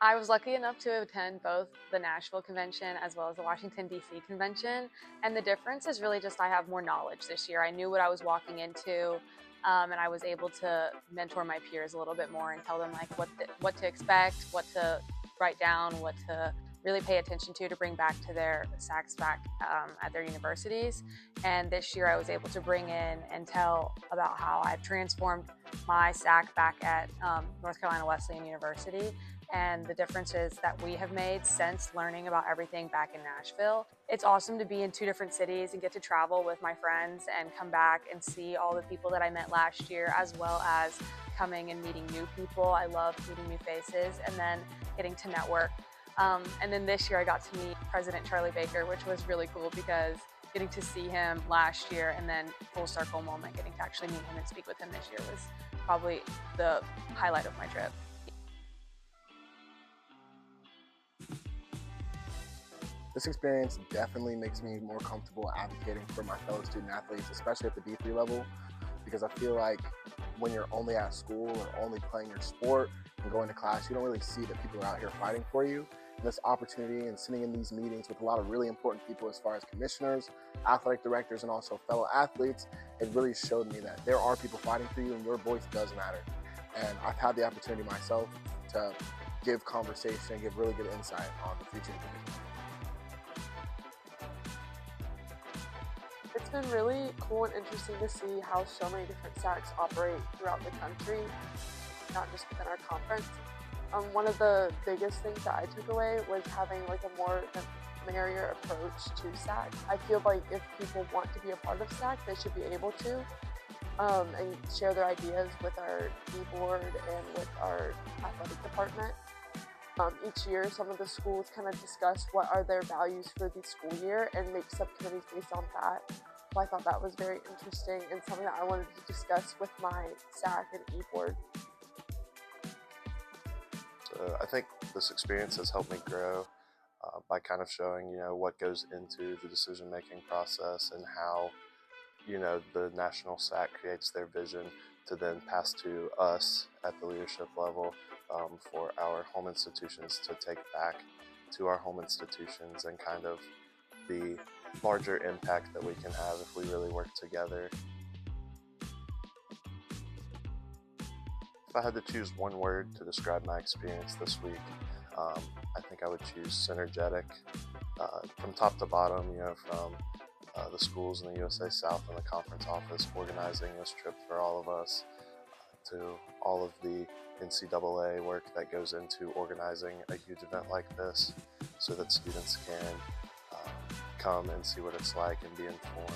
I was lucky enough to attend both the Nashville convention as well as the Washington, D.C. convention. And the difference is really just I have more knowledge this year. I knew what I was walking into, and I was able to mentor my peers a little bit more and tell them like what to expect, what to write down, what to really pay attention to bring back to their SACs back at their universities. And this year I was able to bring in and tell about how I've transformed my SAC back at North Carolina Wesleyan University and the differences that we have made since learning about everything back in Nashville. It's awesome to be in two different cities and get to travel with my friends and come back and see all the people that I met last year, as well as coming and meeting new people. I love meeting new faces and then getting to network. And then this year I got to meet President Charlie Baker, which was really cool because getting to see him last year and then full circle moment, getting to actually meet him and speak with him this year was probably the highlight of my trip. This experience definitely makes me more comfortable advocating for my fellow student athletes, especially at the D3 level, because I feel like when you're only at school or only playing your sport and going to class, you don't really see that people are out here fighting for you. And this opportunity and sitting in these meetings with a lot of really important people as far as commissioners, athletic directors, and also fellow athletes, it really showed me that there are people fighting for you and your voice does matter. And I've had the opportunity myself to give conversation and give really good insight on the future of the division. It's been really cool and interesting to see how so many different SACs operate throughout the country, not just within our conference. One of the biggest things that I took away was having like a more merrier approach to SAC. I feel like if people want to be a part of SAC, they should be able to and share their ideas with our e-board and with our athletic department. Each year, some of the schools kind of discuss what are their values for the school year and make subcommittees based on that. So I thought that was very interesting and something that I wanted to discuss with my SAC and e-board. I think this experience has helped me grow by kind of showing, what goes into the decision-making process and how, the national SAC creates their vision to then pass to us at the leadership level for our home institutions to take back to our home institutions, and kind of the larger impact that we can have if we really work together. If I had to choose one word to describe my experience this week, I think I would choose synergetic. From top to bottom, from the schools in the USA South and the conference office organizing this trip for all of us, to all of the NCAA work that goes into organizing a huge event like this so that students can come and see what it's like and be informed.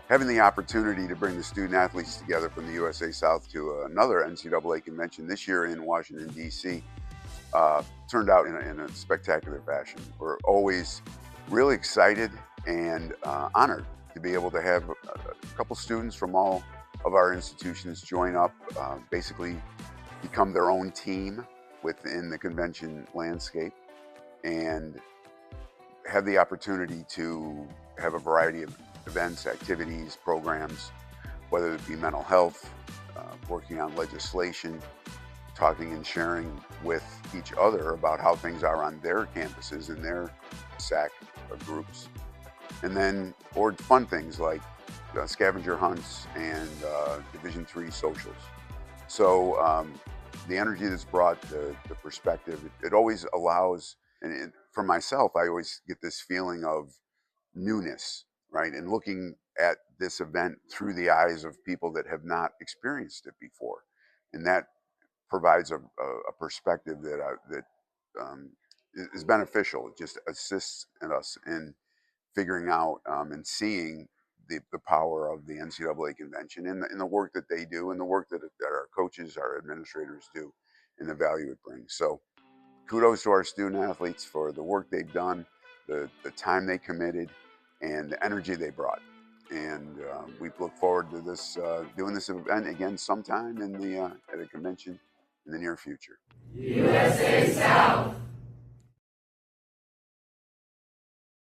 Having the opportunity to bring the student athletes together from the USA South to another NCAA convention this year in Washington, D.C. Turned out in a spectacular fashion. We're always really excited and honored to be able to have a couple students from all of our institutions join up, basically become their own team within the convention landscape, and have the opportunity to have a variety of events, activities, programs, whether it be mental health, working on legislation, talking and sharing with each other about how things are on their campuses and their SAC groups. And then, or fun things like scavenger hunts and Division III socials. So the energy that's brought, the perspective, it always allows, and for myself, I always get this feeling of newness, right? And looking at this event through the eyes of people that have not experienced it before. And that provides a perspective that is beneficial. It just assists us in figuring out and seeing the power of the NCAA convention and the work that they do and the work that our coaches, our administrators do, and the value it brings. So kudos to our student athletes for the work they've done, the time they committed, and the energy they brought. And we look forward to this doing this event again sometime in the at a convention in the near future. USA South!